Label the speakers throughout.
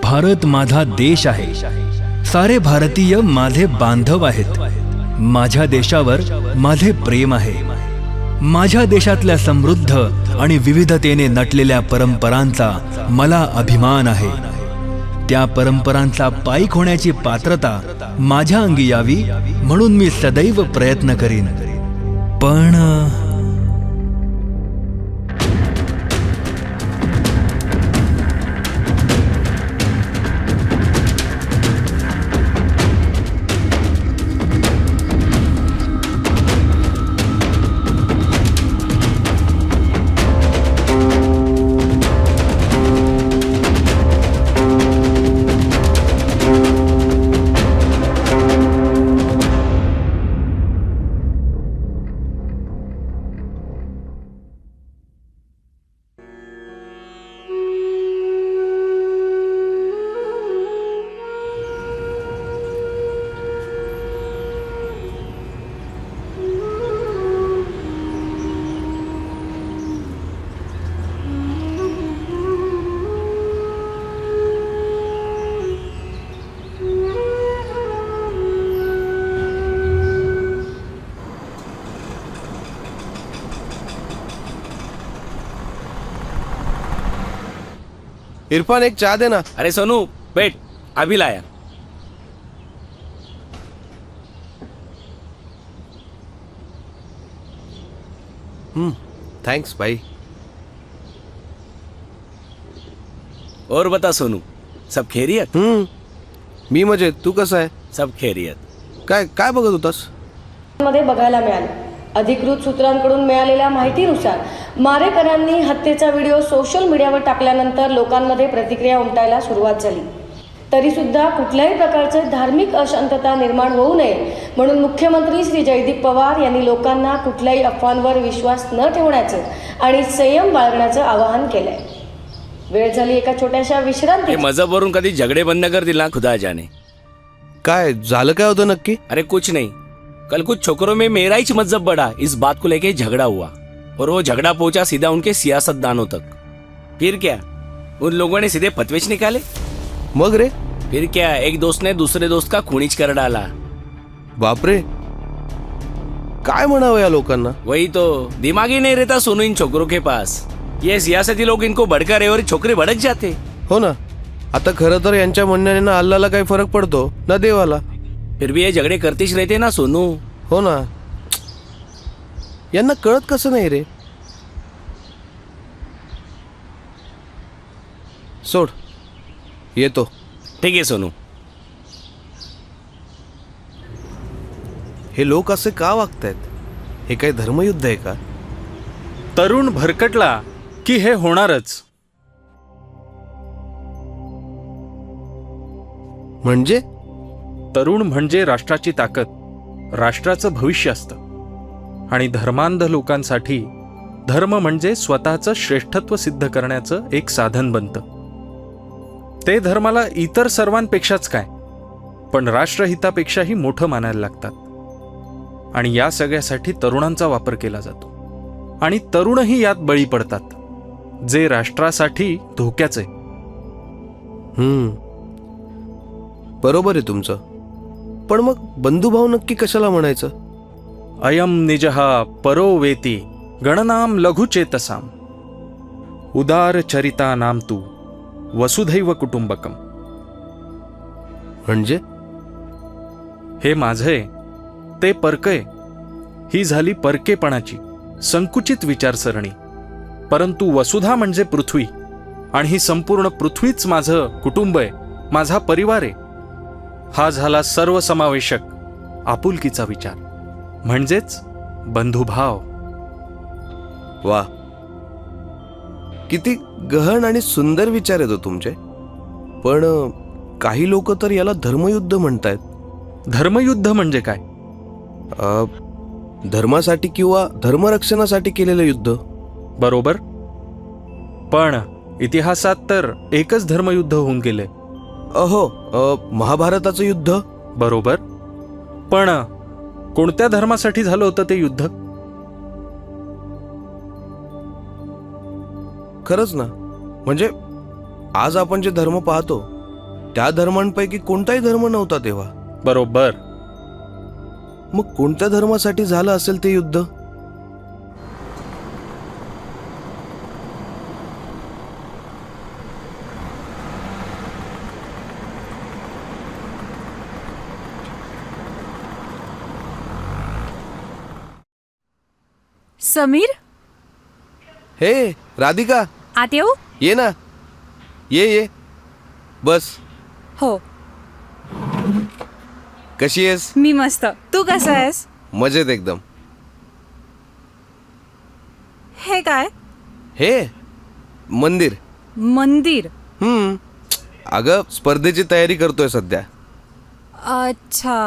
Speaker 1: भारत माझा देश आहे. सारे भारतीय माझे बांधव आहेत. माझ्या देशावर माझे प्रेम आहे. माझ्या देशातल्या समृद्ध आणि विविधतेने नटलेल्या परंपरांचा मला अभिमान आहे. त्या परंपरांचा पाईक होण्याची पात्रता माझ्या अंगी यावी म्हणून मी सदैव प्रयत्न करीन. पण
Speaker 2: इरफान एक चाय दे ना.
Speaker 3: अरे सोनू बैठ, अभी लाया.
Speaker 2: थैंक्स भाई.
Speaker 3: और बता सोनू, सब खैरियत?
Speaker 2: मी मजेत. तू कसा आहे?
Speaker 3: सब खैरियत.
Speaker 2: काय काय बघत होतास?
Speaker 4: मध्ये बघायला मिळाले. अधिकृत सूत्रांकडून मिळालेल्या माहितीनुसार मारेकऱ्यांनी हत्येचा व्हिडिओ सोशल मीडियावर टाकल्यानंतर लोकांमध्ये प्रतिक्रिया उमटायला सुरुवात झाली. तरी सुद्धा कुठल्याही प्रकारचे धार्मिक अशांतता निर्माण होऊ नये म्हणून मुख्यमंत्री श्री जयदीप पवार यांनी लोकांना कुठल्याही अफवांवर विश्वास न ठेवण्याचं आणि संयम बाळगण्याचं आवाहन केलंय. वेळ झाली एका छोट्याशा विश्रांती.
Speaker 3: मजहबवरून कधी झगडे बंद कर दिल ना खुदा जाने.
Speaker 2: काय झालं काय होतं नक्की?
Speaker 3: अरे कुछ नहीं, कल कुछ छोकरों में मेरा ही मजहब बढ़ा, इस बात को लेके झगड़ा हुआ और वो झगड़ा पहुंचा सीधा उनके सियासतदानों तक. फिर क्या, उन लोगों ने सीधे फतवेच निकाले.
Speaker 2: मग रे?
Speaker 3: फिर क्या, एक दोस्त ने दूसरे दोस्त का खूनीच कर डाला.
Speaker 2: बापरे, काय म्हणावं या लोकांना?
Speaker 3: वही तो, दिमाग ही नहीं रहता सोनू इन छोकरों के पास. ये सियासती लोग इनको भड़का रहे और छोकरे भड़क जाते.
Speaker 2: हो ना. आता खरं तर यांच्या म्हणण्याने ना अल्लाला काही फरक पडतो ना देवाला.
Speaker 3: फिर भी ये झगड़े करतेच रहते ना सोनू.
Speaker 2: हो ना. यांना कळत कसं नाही रे? सोड, येतो.
Speaker 3: ठीक है सोनू.
Speaker 2: हे लोक असे का वागतायत? हे काही धर्मयुद्ध आहे का?
Speaker 5: तरुण भरकटला की हे होणारच.
Speaker 2: म्हणजे
Speaker 5: तरुण म्हणजे राष्ट्राची ताकद, राष्ट्राचं भविष्य असतं. आणि धर्मांध लोकांसाठी धर्म म्हणजे स्वतःचं श्रेष्ठत्व सिद्ध करण्याचं एक साधन बनतं. ते धर्माला इतर सर्वांपेक्षाच काय, पण राष्ट्रहितापेक्षाही मोठं मानायला लागतात. आणि या सगळ्यासाठी तरुणांचा वापर केला जातो. आणि तरुणही यात बळी पडतात, जे राष्ट्रासाठी धोक्याचे.
Speaker 2: बरोबर आहे तुमचं. पण मग बंधुभाव नक्की कशाला म्हणायचं?
Speaker 5: अयम निजहा परो वेती गणनाम लघुचेतसाम उदार चरिता नाम तू वसुधैव कुटुंबकम.
Speaker 2: म्हणजे
Speaker 5: हे माझे ते परकय ही झाली परकेपणाची संकुचित विचारसरणी. परंतु वसुधा म्हणजे पृथ्वी, आणि ही संपूर्ण पृथ्वीच माझं कुटुंब आहे, माझा परिवार आहे. हा झाला सर्वसमावेशक आपुलकीचा विचार, म्हणजेच बंधुभाव.
Speaker 2: वा, किती गहन आणि सुंदर विचार येतो तुमचे. पण काही लोक तर याला धर्मयुद्ध म्हणतायत.
Speaker 5: धर्मयुद्ध म्हणजे काय?
Speaker 2: धर्मासाठी किंवा धर्मरक्षणासाठी केलेलं युद्ध.
Speaker 5: बरोबर, पण इतिहासात तर एकच धर्मयुद्ध होऊन गेले.
Speaker 2: महाभारताचं युद्ध.
Speaker 5: बरोबर, पण कोणत्या धर्मासाठी झालं होतं ते युद्ध?
Speaker 2: खरंच ना. म्हणजे आज आपण जे धर्म पाहतो त्या धर्मांपैकी कोणताही धर्म नव्हता तेव्हा.
Speaker 5: बरोबर.
Speaker 2: मग कोणत्या धर्मासाठी झालं असेल ते युद्ध?
Speaker 6: समीर,
Speaker 2: हे राधिका,
Speaker 6: आत येऊ?
Speaker 2: ये ना, ये बस.
Speaker 6: हो,
Speaker 2: कशी आहेस?
Speaker 6: मी मस्त. तू कसा आहेस?
Speaker 2: मजेत एकदम.
Speaker 6: हे काय?
Speaker 2: हे मंदिर.
Speaker 6: मंदिर?
Speaker 2: अगं स्पर्धेची तयारी करतोय सध्या.
Speaker 6: अच्छा.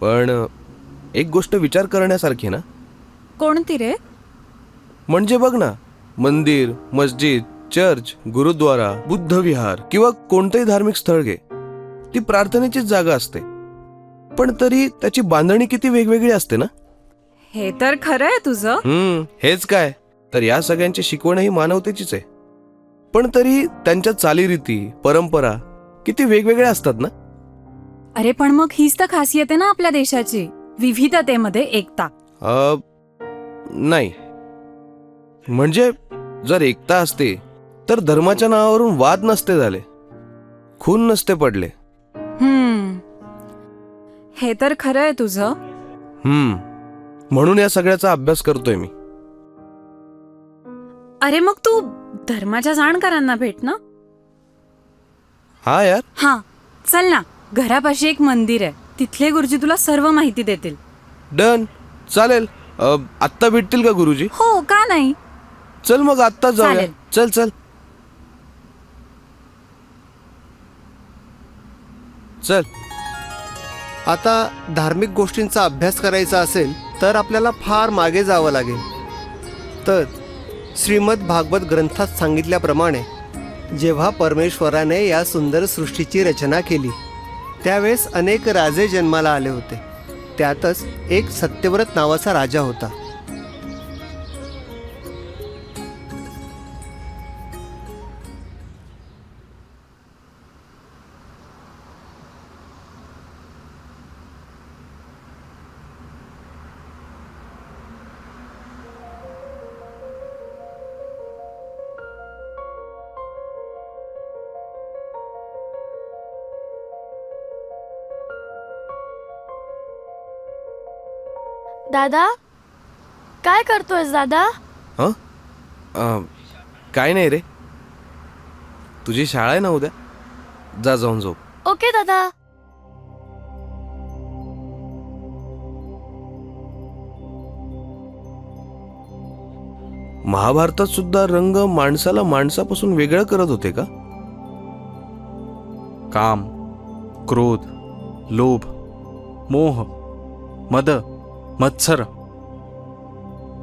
Speaker 2: पण एक गोष्ट विचार करण्यासारखी ना.
Speaker 6: कोणती रे?
Speaker 2: म्हणजे बघ ना, मंदिर, मस्जिद, चर्च, गुरुद्वारा, बुद्ध विहार किंवा कोणतंही धार्मिक स्थळ घे, ती प्रार्थनेचीच जागा असते. पण तरी त्याची बांधणी किती वेगवेगळी असते ना.
Speaker 6: हे तर खरं आहे तुझं.
Speaker 2: हेच काय, तर या सगळ्यांची शिकवणही मानवतेचीच आहे. पण तरी त्यांच्या चालीरीती, परंपरा किती वेगवेगळ्या असतात ना.
Speaker 6: अरे पण मग हीच तर खासियत आहे ना आपल्या देशाची, विविधतेमध्ये एकता.
Speaker 2: नाही, म्हणजे जर एकता असते तर धर्माच्या नावावरून वाद नसते झाले, खून नसते पडले.
Speaker 6: हे तर खरं आहे तुझं.
Speaker 2: म्हणून या सगळ्याचा अभ्यास करतोय मी.
Speaker 6: अरे मग तू धर्माच्या जाणकारांना भेट ना.
Speaker 2: हा यार.
Speaker 6: हा, चल ना. घरापाशी एक मंदिर आहे, तिथले गुरुजी तुला सर्व माहिती देतील.
Speaker 2: डन, चालेल. आत्ता भेटतील का गुरुजी?
Speaker 6: हो, का नाही.
Speaker 2: चल मग आत्ता जाऊया.
Speaker 6: चालेल.
Speaker 2: चल चल चल.
Speaker 7: आता धार्मिक गोष्टींचा अभ्यास करायचा असेल तर आपल्याला फार मागे जावं लागेल. तर श्रीमद भागवत ग्रंथात सांगितल्याप्रमाणे जेव्हा परमेश्वराने या सुंदर सृष्टीची रचना केली त्यावेळेस अनेक राजे जन्माला आले होते. त्यातच एक सत्यव्रत नावाचा राजा होता.
Speaker 8: दादा, काय करतोयस दादा?
Speaker 2: काय नाही रे, तुझी शाळा आहे ना उद्या, जा जाऊन झोप.
Speaker 8: ओके दादा.
Speaker 2: महाभारतात सुद्धा रंग माणसाला माणसापासून वेगळं करत होते का?
Speaker 5: काम, क्रोध, लोभ, मोह, मद, मत्सर,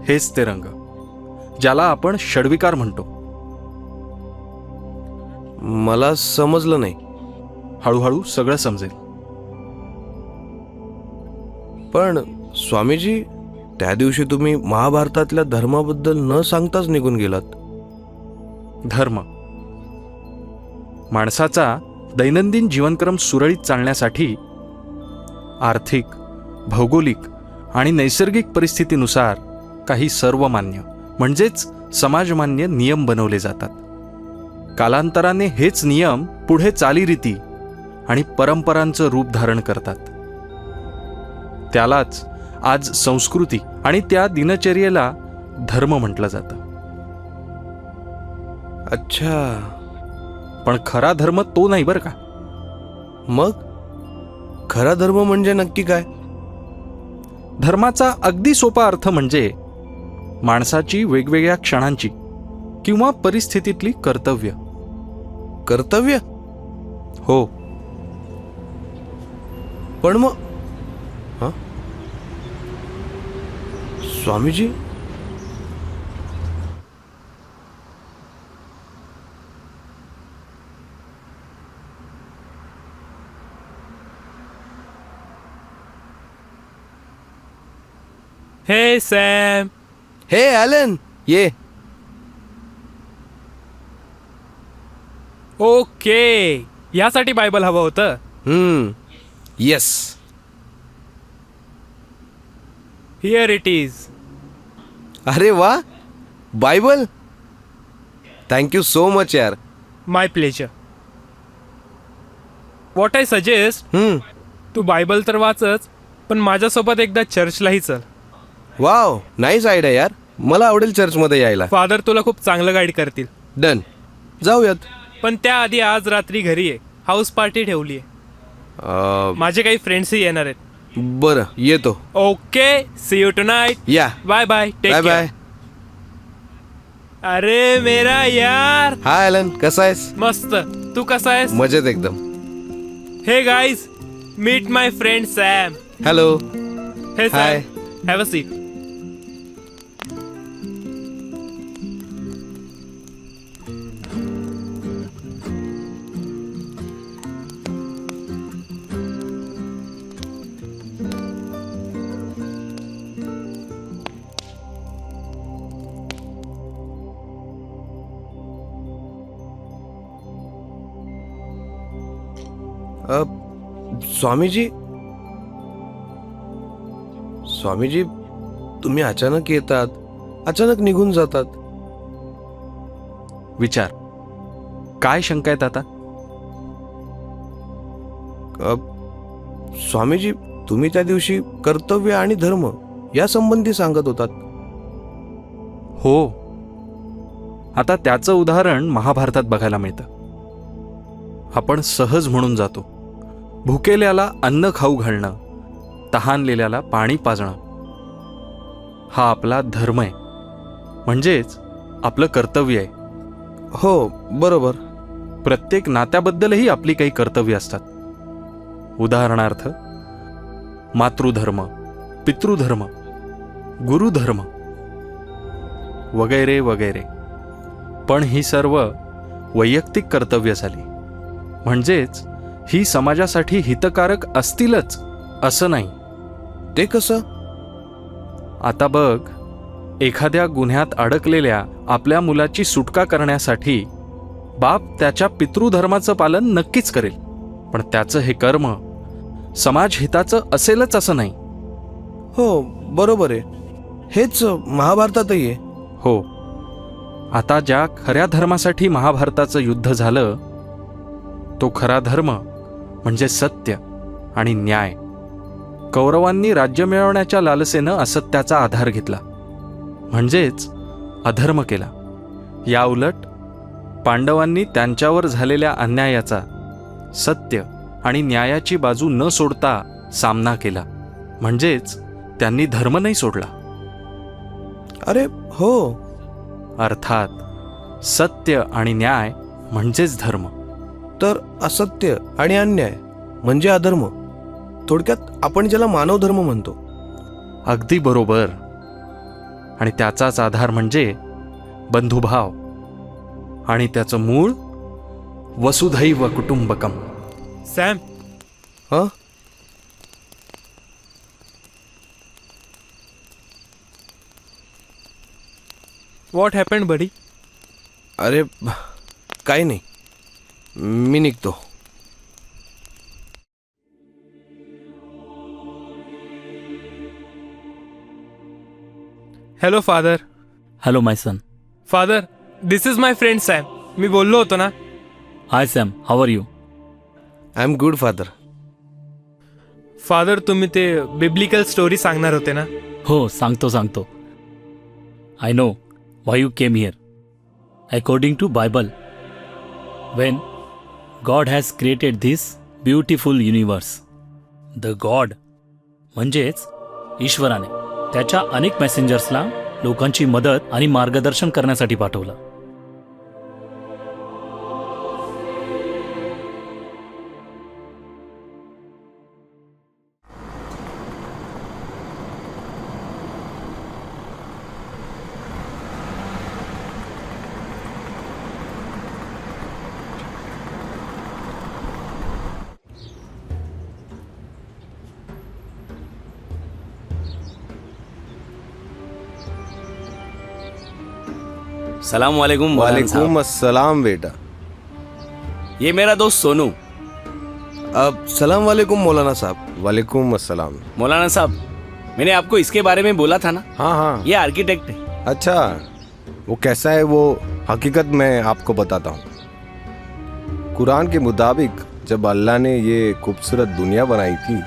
Speaker 5: हेच ते रंग ज्याला आपण षड्विकार म्हणतो.
Speaker 2: मला समजलं नाही.
Speaker 5: हळूहळू सगळं समजेल.
Speaker 2: पण स्वामीजी, त्या दिवशी तुम्ही महाभारतातल्या धर्माबद्दल न सांगताच निघून गेलात.
Speaker 5: धर्म माणसाचा दैनंदिन जीवनक्रम सुरळीत चालण्यासाठी आर्थिक, भौगोलिक आणि नैसर्गिक परिस्थितीनुसार काही सर्वमान्य म्हणजेच समाजमान्य नियम बनवले जातात. कालांतराने हेच नियम पुढे चालीरीती आणि परंपरांचं रूप धारण करतात. त्यालाच आज संस्कृती आणि त्या दिनचर्येला धर्म म्हटलं जातं.
Speaker 2: अच्छा.
Speaker 5: पण खरा धर्म तो नाही बरं का.
Speaker 2: मग खरा धर्म म्हणजे नक्की काय?
Speaker 5: धर्माचा अगदी सोपा अर्थ म्हणजे माणसाची वेगवेगळ्या क्षणांची किंवा परिस्थितीतली कर्तव्य.
Speaker 2: कर्तव्य?
Speaker 5: हो.
Speaker 2: पण मग स्वामीजी,
Speaker 3: हे सॅम.
Speaker 2: हे ॲलन, ये.
Speaker 9: ओके, यासाठी बायबल हवं होतं.
Speaker 2: येस.
Speaker 9: Here it is.
Speaker 2: अरे वा, बायबल. थँक्यू सो मच यार.
Speaker 9: My pleasure. What I suggest, तू बायबल तर वाचच, पण माझ्यासोबत एकदा चर्चलाही चल.
Speaker 2: वाव, नाईस आयडिया यार. मला आवडेल चर्चमध्ये यायला.
Speaker 9: फादर तुला खूप चांगलं गाईड करतील.
Speaker 2: डन, जाऊयात.
Speaker 9: पण त्याआधी आज रात्री घरी आहे, हाऊस पार्टी ठेवली आहे. माझे काही फ्रेंड्सही येणार आहेत.
Speaker 2: बरं, येतो.
Speaker 9: Okay, see you tonight.
Speaker 2: या.
Speaker 9: Bye bye. Take
Speaker 2: bye
Speaker 9: care.
Speaker 2: Bye.
Speaker 9: अरे मेरा यार.
Speaker 2: हाय ॲलन, कसा आहेस?
Speaker 9: मस्त. तू कसा आहेस?
Speaker 2: मजेत एकदम.
Speaker 9: Hey guys, meet my friend Sam.
Speaker 2: Hello.
Speaker 9: Hey
Speaker 2: hi.
Speaker 9: Sam, have a seat.
Speaker 2: Swamiji, Swamiji, तुम्ही अचानक येतात, अचानक निघून जातात.
Speaker 5: विचार, काय शंका आहेत आता?
Speaker 2: स्वामीजी, तुम्ही त्या दिवशी कर्तव्य आणि धर्म या संबंधी सांगत होतात.
Speaker 5: हो, आता त्याचं उदाहरण महाभारतात बघायला मिळतं. आपण सहज म्हणून जातो, भुकेल्याला अन्न खाऊ घालणं, तहानलेल्याला पाणी पाजणं, हा आपला धर्म आहे, म्हणजेच आपलं कर्तव्य आहे.
Speaker 2: हो, बरोबर.
Speaker 5: प्रत्येक नात्याबद्दलही आपली काही कर्तव्य असतात. उदाहरणार्थ मातृधर्म, पितृधर्म, गुरुधर्म वगैरे वगैरे. पण ही सर्व वैयक्तिक कर्तव्य झाली, म्हणजेच ही समाजासाठी हितकारक असतीलच असं नाही.
Speaker 2: ते कसं?
Speaker 5: आता बघ, एखाद्या गुन्ह्यात अडकलेल्या आपल्या मुलाची सुटका करण्यासाठी बाप त्याच्या पितृधर्माचं पालन नक्कीच करेल, पण त्याचं हे कर्म समाजहिताचं असेलच असं नाही.
Speaker 2: हो, बरोबर आहे. हेच महाभारतातही आहे.
Speaker 5: हो, आता ज्या खऱ्या धर्मासाठी महाभारताचं युद्ध झालं, तो खरा धर्म म्हणजे सत्य आणि न्याय. कौरवांनी राज्य मिळवण्याच्या लालसेनं असत्याचा आधार घेतला, म्हणजेच अधर्म केला. याउलट पांडवांनी त्यांच्यावर झालेल्या अन्यायाचा सत्य आणि न्यायाची बाजू न सोडता सामना केला, म्हणजेच त्यांनी धर्म नाही सोडला.
Speaker 2: अरे हो.
Speaker 5: अर्थात सत्य आणि न्याय म्हणजेच धर्म.
Speaker 2: तर असत्य आणि अन्याय म्हणजे अधर्म. थोडक्यात आपण ज्याला मानव धर्म म्हणतो.
Speaker 5: अगदी बरोबर. आणि त्याचाच आधार म्हणजे बंधुभाव, आणि त्याचं मूळ वसुधैव कुटुंबकम.
Speaker 9: सॅम,
Speaker 2: हां,
Speaker 9: व्हॉट हॅपन्ड बडी?
Speaker 2: अरे काही नाही, मी निघतो.
Speaker 9: Hello father.
Speaker 10: Hello my son.
Speaker 9: Father, this is my friend Sam. मी बोललो होतो ना.
Speaker 10: Hi Sam, how are you?
Speaker 2: I am good father.
Speaker 9: Father, तुम्ही ते बिब्लिकल स्टोरी सांगणार होते ना.
Speaker 10: हो, सांगतो. I know why you came here. According to Bible, when God has created this beautiful universe, the God म्हणजेच ईश्वराने त्याच्या अनेक मेसेंजर्सला लोकांची मदत आणि मार्गदर्शन करण्यासाठी पाठवलं.
Speaker 3: सलाम वालेकुम.
Speaker 2: वालेकुम अस्सलाम बेटा.
Speaker 3: ये मेरा दोस्त सोनू।
Speaker 2: अब सलाम वालेकुम मौलाना साहब।
Speaker 11: वालेकुम अस्सलाम।
Speaker 3: मौलाना साहब, मैंने आपको इसके बारे में बोला था ना,
Speaker 11: हाँ हाँ,
Speaker 3: ये आर्किटेक्ट है।
Speaker 11: अच्छा, वो कैसा है वो हकीकत मैं आपको बताता हूँ। कुरान के मुताबिक जब अल्लाह ने ये खूबसूरत दुनिया बनाई थी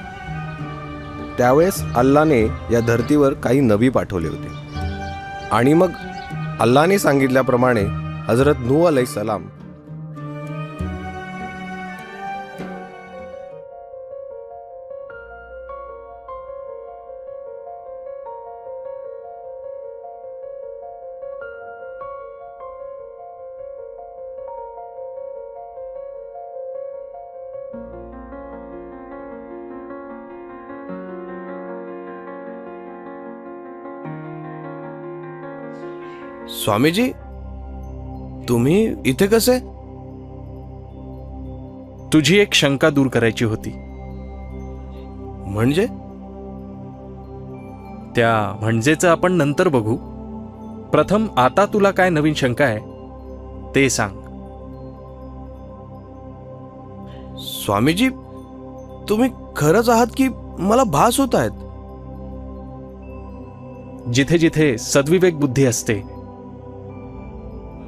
Speaker 11: त्यावेळेस अल्लाने या धर्तीवर काही नबी पाठवले होते आणि मग अल्लाने सांगितल्याप्रमाणे हजरत नूह अलैहिस्सलाम
Speaker 2: स्वामीजी, तुम्ही इथे कसे?
Speaker 5: तुझी एक शंका दूर करायची होती.
Speaker 2: म्हणजे?
Speaker 5: त्या म्हणजेचं आपण नंतर बघू. प्रथम आता तुला काय नवीन शंका आहे ते सांग.
Speaker 2: स्वामीजी, तुम्ही खरंच आहात की मला भास होत आहेत?
Speaker 5: जिथे जिथे सद्विवेक बुद्धी असते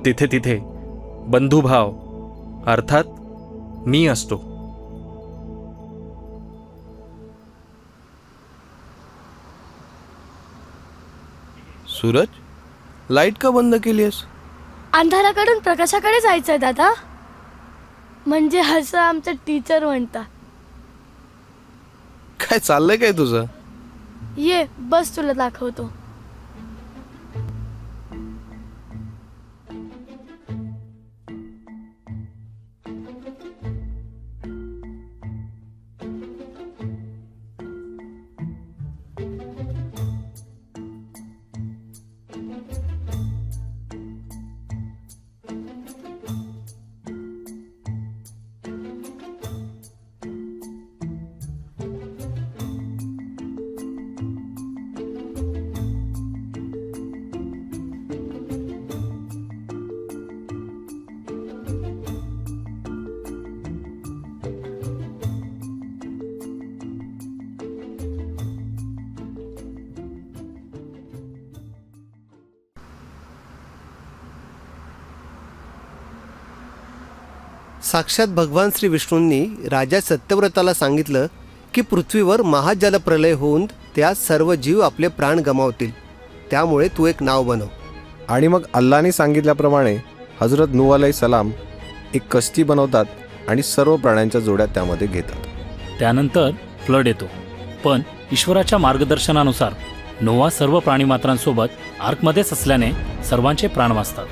Speaker 5: तिथे तिथे बंधुभाव अर्थात मी असतो.
Speaker 2: सूरज, लाईट का बंद केलीस?
Speaker 8: अंधाराकडून प्रकाशाकडे जायचंय दादा. म्हणजे असं आमचं टीचर म्हणता.
Speaker 2: काय चाललंय काय तुझं?
Speaker 8: ये बस तुला दाखवतो.
Speaker 7: साक्षात भगवान श्री विष्णूंनी राजा सत्यव्रताला सांगितलं की पृथ्वीवर महाजलप्रलय होऊन त्यात सर्व जीव आपले प्राण गमावतील. त्यामुळे तू एक नाव बनव.
Speaker 11: आणि मग अल्लाने सांगितल्याप्रमाणे हजरत नूह अलैहिस्सलाम एक कश्ती बनवतात आणि सर्व प्राण्यांच्या जोड्या त्यामध्ये घेतात.
Speaker 10: त्यानंतर फ्लड येतो. पण ईश्वराच्या मार्गदर्शनानुसार नोवा सर्व प्राणीमात्रांसोबत आर्कमध्येच असल्याने सर्वांचे प्राण वाचतात.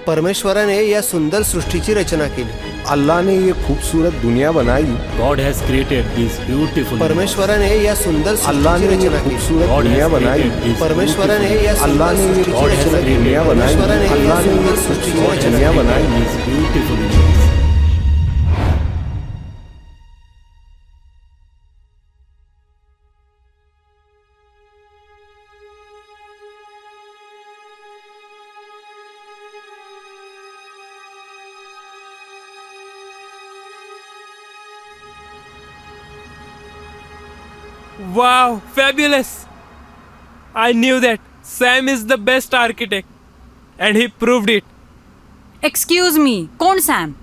Speaker 7: परमेश्वराने या सुंदर सृष्टीची रचना केली.
Speaker 11: अल्लाह ने ये खूबसूरत दुनिया बनाई.
Speaker 10: God has created this beautiful.
Speaker 7: परमेश्वराने या सुंदर
Speaker 11: अल्लाह ने
Speaker 7: सृष्टीची
Speaker 11: ये
Speaker 7: रचना केली.
Speaker 11: खूबसूरत
Speaker 10: गॉड
Speaker 11: दुनिया
Speaker 10: हॅज
Speaker 11: बनाई.
Speaker 10: क्रिएटेड
Speaker 7: परमेश्वराने या
Speaker 11: अल्लाह
Speaker 7: सुंदर
Speaker 11: ने ये
Speaker 7: सृष्टीची रचना
Speaker 11: खूबसूरत
Speaker 7: केली.
Speaker 11: दुनिया बनाई.
Speaker 7: परमेश्वराने या
Speaker 11: अल्लाह ने
Speaker 7: सुंदर
Speaker 11: ये
Speaker 7: सृष्टीची
Speaker 11: खूबसूरत
Speaker 7: रचना
Speaker 11: दुनिया
Speaker 7: केली.
Speaker 11: बनाई.
Speaker 10: दिस beautiful.
Speaker 9: Wow, fabulous! I knew that Sam is the best architect, and he proved it.
Speaker 6: Excuse me, कोण सॅम?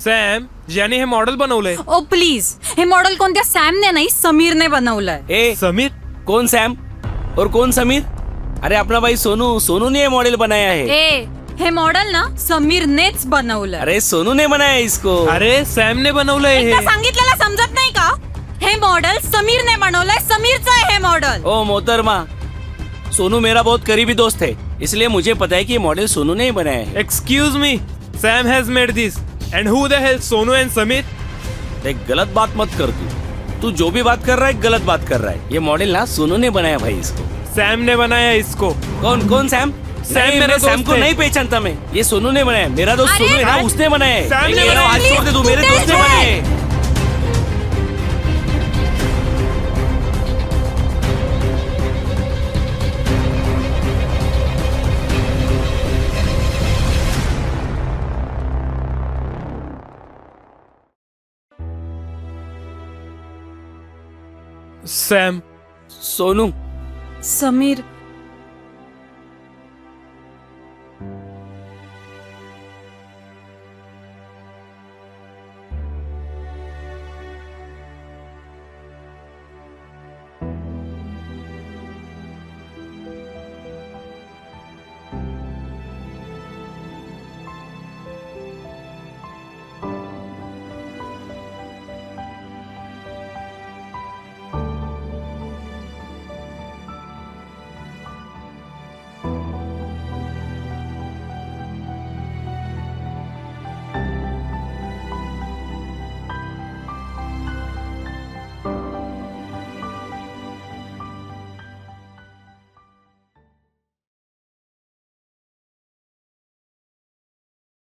Speaker 9: Sam, ज्याने हे मॉडेल बनवलंय.
Speaker 6: ओ प्लीज, हे मॉडेल कोणत्या सॅमने नाही समीरने बनवलंय.
Speaker 3: ए
Speaker 9: समीर,
Speaker 3: कौन सैम और कौन समीर? अरे अपना भाई सोनू, सोनू ने ये मॉडल बनाया है.
Speaker 6: ए, हे मॉडेल ना समीरनेच बनवलंय.
Speaker 3: अरे सोनू ने बनाया है इसको.
Speaker 9: अरे सॅमने बनवलंय हे.
Speaker 6: एकदा सांगितलेलं समजत नाही का? हे मॉडेल समीरने बनवलंय. समीरचं आहे हे मॉडेल.
Speaker 3: ओ मोहतरमा, सोनू मेरा बहुत करीबी दोस्त है, इसलिए मुझे पता है कि ये मॉडल सोनू ने ही बनाया है.
Speaker 9: Excuse me, Sam has made this, and who the hell Sonu and Samir?
Speaker 3: देख, गलत बात मत कर तू जो भी बात कर रहा है गलत बात कर रहा है. ये मॉडल ना सोनू ने बनाया भाई इसको.
Speaker 9: Sam ने बनाया इसको.
Speaker 3: कौन कौन सैम?
Speaker 9: सैम मेरा
Speaker 3: सैम
Speaker 9: दोस्त
Speaker 3: को
Speaker 9: है.
Speaker 3: नहीं पहचानता मैं. ये सोनू ने बनाया. मेरा दोस्त
Speaker 6: अरे
Speaker 3: सोनू है ना,
Speaker 6: यार,
Speaker 3: उसने बनाया है.
Speaker 9: सैम ने
Speaker 3: नहीं,
Speaker 9: बनाया.
Speaker 3: हाथ छोड़ दे तू, मेरे
Speaker 6: तू
Speaker 3: दोस्त ने
Speaker 6: तेरे
Speaker 3: बनाया है.
Speaker 9: सॅम.
Speaker 3: सोनू.
Speaker 6: समीर